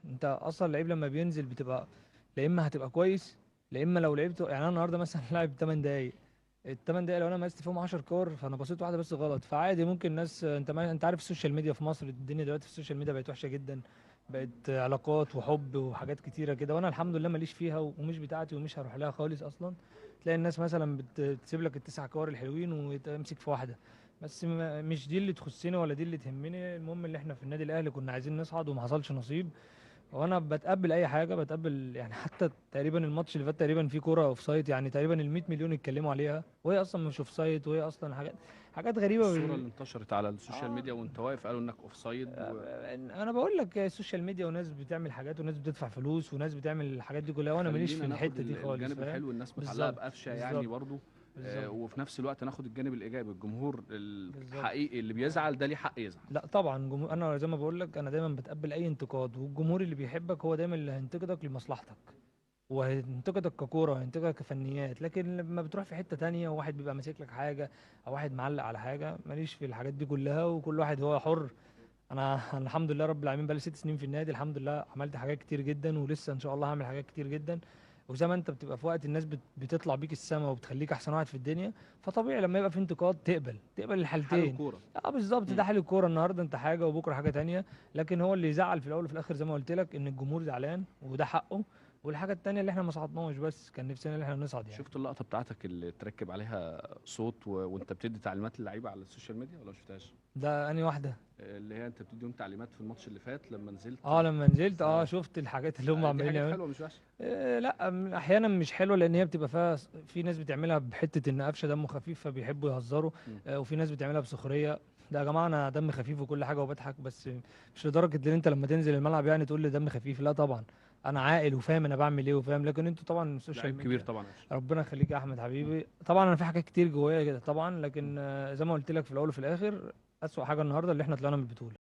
انت اصلا اللعيب لما بينزل بتبقى لا اما هتبقى كويس، لا اما لو لعبت يعني انا النهارده مثلا لاعب 8 دقايق، الثمان دقايق لو انا مست فيهم 10 كور فانا بصيت واحده بس غلط، فعادي ممكن ناس، انت ما انت عارف السوشيال ميديا في مصر، الدنيا دلوقتي في السوشيال ميديا بقت وحشه جدا، بقت علاقات وحب وحاجات كتيره كده، وانا الحمد لله ماليش فيها ومش بتاعتي ومش هروح لها خالص اصلا. تلاقي الناس مثلا بتسيب لك التسع كور الحلوين وتمسك في واحده، بس مش دي اللي تخصني ولا دي اللي تهمني، المهم اللي احنا في النادي الاهلي كنا عايزين نصعد وما حصلش نصيب. وانا بتقبل اي حاجه، بتقبل يعني حتى تقريبا الماتش اللي فات تقريبا في كوره اوف سايد، يعني تقريبا ال 100 مليون اتكلموا عليها وهي اصلا مش اوف سايد، وهي اصلا حاجات غريبه الصورة اللي انتشرت على السوشيال اه ميديا وانت واقف قالوا انك اوف سايد انا بقول لك السوشيال ميديا وناس بتعمل حاجات وناس بتدفع فلوس وناس بتعمل الحاجات دي كلها، وانا ماليش في خلينا ناخد الحته دي خالص، الجانب فاهم؟ الحلو، الناس متعلقة بالظبط بقفشة يعني بالظبط برضو. بالظبط وفي نفس الوقت ناخد الجانب الإيجابي، الجمهور بالظبط. الحقيقي اللي بيزعل ده ليه حق يزعل. لا طبعا جمهور، انا زي ما بقول لك انا دايما بتقبل اي انتقاد، والجمهور اللي بيحبك هو دايما اللي هينتقدك لمصلحتك، وهينتقدك ككوره وهينتقدك كفنيات، لكن لما بتروح في حته تانية وواحد بيبقى ماسك لك حاجه او واحد معلق على حاجه، ماليش في الحاجات دي كلها، وكل واحد هو حر. أنا الحمد لله رب العالمين بقالي 6 سنين في النادي، الحمد لله عملت حاجات كتير جدا ولسه ان شاء الله هعمل حاجات كتير جدا. وزي ما انت بتبقى في وقت الناس بتطلع بيك السما وبتخليك احسن واحد في الدنيا، فطبيعي لما يبقى في انتقاد تقبل ده حال الحالتين. الكورة. اه بالظبط، ده مم. حال الكوره، النهارده انت حاجه وبكره حاجه تانية، لكن هو اللي يزعل في الاول وفي الاخر زي ما قلت لك ان الجمهور زعلان وده حقه، والحاجه التانية اللي احنا ما صعدناش، بس كان نفسنا ان احنا نصعد يعني. شفت اللقطة بتاعتك اللي تركب عليها صوت وانت بتدي تعليمات للعيبة على السوشيال ميديا ولا ما شفتهاش؟ ده انهي واحده؟ اللي هي انت بتديهم تعليمات في الماتش اللي فات لما نزلت. اه لما نزلت اه اه. شفت الحاجات اللي هم دي عمالين حاجات يعملوا. حلوة مش وحشة. لا احيانا مش حلوه لان هي بتبقى فيها في ناس بتعملها بحته ان قفشه دمه خفيف فبيحبوا يهزروا، مم. وفي ناس بتعملها بسخريه. ده يا جماعه انا دم خفيف وكل حاجه وبضحك، بس مش لدرجه ان انت لما تنزل الملعب يعني تقول لي دم خفيف، لا طبعا، انا عاقل وفاهم انا بعمل ايه وفاهم، لكن انتوا طبعا السوشيال لعيب كبير ميديا. طبعا قفشه. ربنا يخليك يا احمد مم. حبيبي، طبعا انا في حاجات كتير جوايا كده طبعا، مم. لكن زي ما قلت لك في الاول وفي الاخر اسوأ حاجه النهارده اللي احنا طلعنا من البطوله.